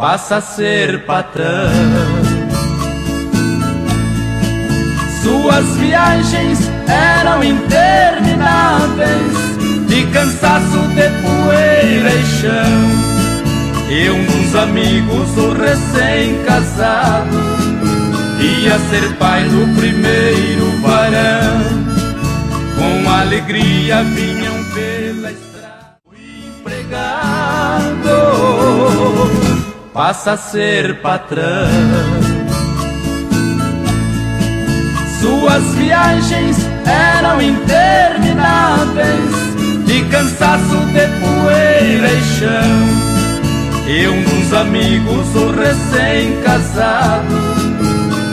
passa a ser patrão. Suas viagens eram intermináveis, de cansaço, de poeira e chão. E um dos amigos, o recém-casado, ia ser pai do primeiro varão. Com alegria vinham pela estrada. O empregado passa a ser patrão. Suas viagens eram intermináveis, de cansaço, de poeira e chão. E um dos amigos, o recém-casado,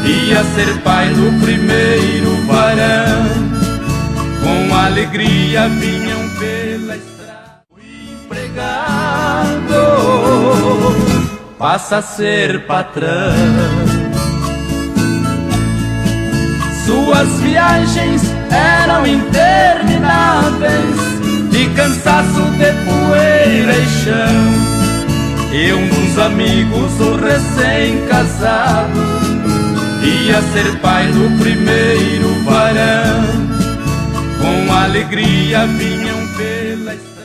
ia ser pai do primeiro varão. Com alegria vinham pela estrada. O empregado passa a ser patrão. Suas viagens eram intermináveis, de cansaço, de poeira e chão. E um dos amigos, o recém-casado, ia ser pai do primeiro varão. Com alegria vinham pela estrada.